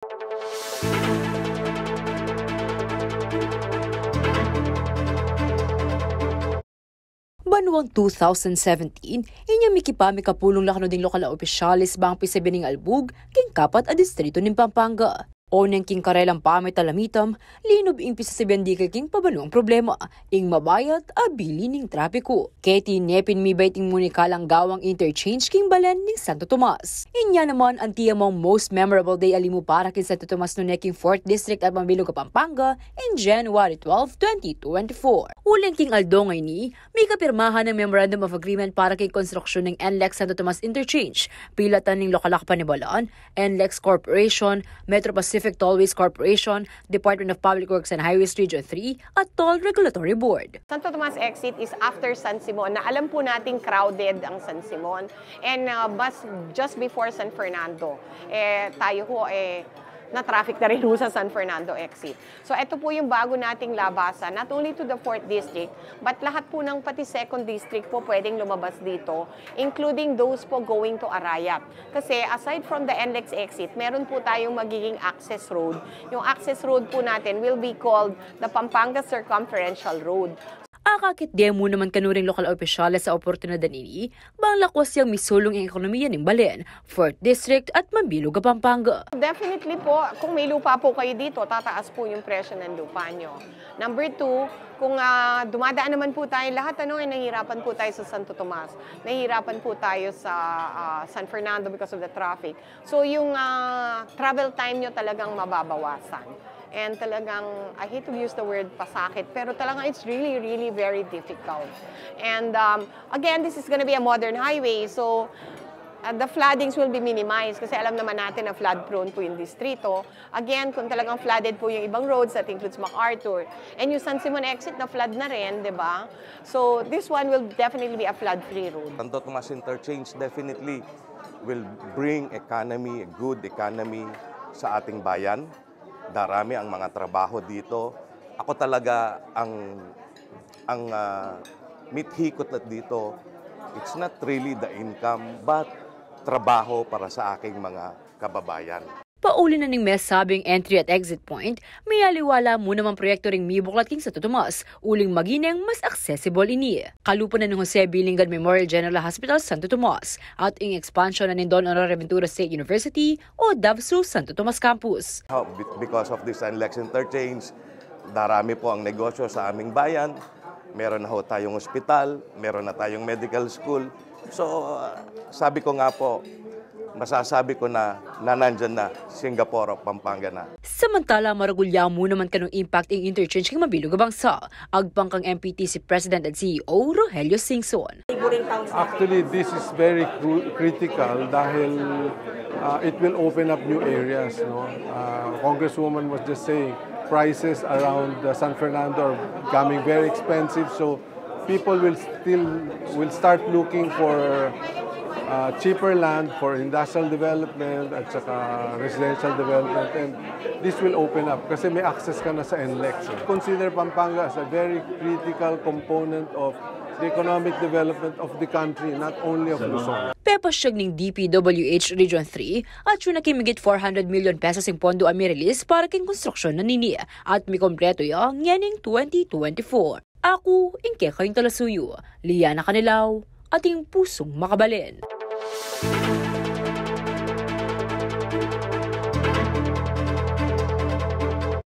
Banuang 2017, inyong mikipami kapulong lakano ding lokal na opisyalis bang pisabining albug, king kapat a distrito ng Pampanga. O nang king karelang pamit alamitam, linob ing pisasabihan di king pabanuang problema, ing mabayat a bili ning trapiko. Keti nepin mi baiting munikalang gawang interchange king balen ning Santo Tomas. Inya naman ang tiyamong most memorable day alimu para king Santo Tomas no neking 4th District at Pambilog Pampanga in January 12, 2024. Uling king Aldo ngay ni, may kapirmahan ng Memorandum of Agreement para kay konstruksyon ng NLEX Santo Tomas Interchange, pilatan ng lokalak panibalaan, NLEX Corporation, Metro Pacific Tollways Corporation, Department of Public Works and Highways Region 3, at Toll Regulatory Board. Santo Tomas exit is after San Simon, na alam po nating crowded ang San Simon, and just before San Fernando, tayo ho na traffic na rin sa San Fernando exit. So ito po yung bago nating labasan, not only to the 4th District, but lahat po ng pati 2nd District po pwedeng lumabas dito, including those po going to Arayat. Kasi aside from the NLEX exit, meron po tayong magiging access road. Yung access road po natin will be called the Pampanga Circumferential Road. Akakit demo naman kanuring lokal opisyales sa oportunidad ini, bang lakwas yung misulong ang ekonomiya ng Balen, 4th District at Mambilog, Pampanga. Definitely po, kung may lupa po kayo dito, tataas po yung presyo ng lupa nyo. Number 2, kung dumadaan naman po tayo, lahat nahihirapan po tayo sa Santo Tomas, nahihirapan po tayo sa San Fernando because of the traffic. So yung travel time nyo talagang mababawasan. And talagang, I hate to use the word pasakit, pero talagang it's really, really very difficult. And again, this is gonna be a modern highway, so the floodings will be minimized kasi alam naman natin na flood-prone po yung distrito. Again, kung talagang flooded po yung ibang roads, that includes MacArthur. And yung San Simon exit na flood na rin, di ba? So this one will definitely be a flood-free road. Santo Tomas Interchange definitely will bring economy, a good economy sa ating bayan. Darami ang mga trabaho dito. Ako talaga ang mithikot dito. It's not really the income, but trabaho para sa aking mga kababayan. Pauli na ning mes sabing entry at exit point, may aliwala mo naman proyekto ring mibuklat king Santo Tomas, uling magineng mas accessible ini. Kalupan na ng Jose B. Linggan Memorial General Hospital Santo Tomas, at ing expansion na ng Don Honoraventura State University o DAVSU Santo Tomas Campus. Because of this NLEX interchange, darami po ang negosyo sa aming bayan. Meron na ho tayong ospital, meron na tayong medical school. So, sabi ko nga po, masasabi ko na nandyan na Singapore o Pampanga na. Samantala, maragulya mo naman kanong impact ng interchange kang Mabilog Bangsa, agpang kang MPT si President at CEO Rogelio Singson. Actually, this is very critical dahil it will open up new areas. No? Congresswoman was just saying, prices around San Fernando are becoming very expensive, so people will start looking for cheaper land for industrial development at saka residential development, and this will open up kasi may access ka na sa NLEX. Consider Pampanga as a very critical component of the economic development of the country, not only of Luzon. Pepasyag ng DPWH Region 3 at yun na kimigit 400 million pesos yung pondo ang release para king konstruksyon na nini at may kompleto yung yaning 2024. Ako, ingke kayong talasuyo, Liana Canilaw, ating pusong makabalen.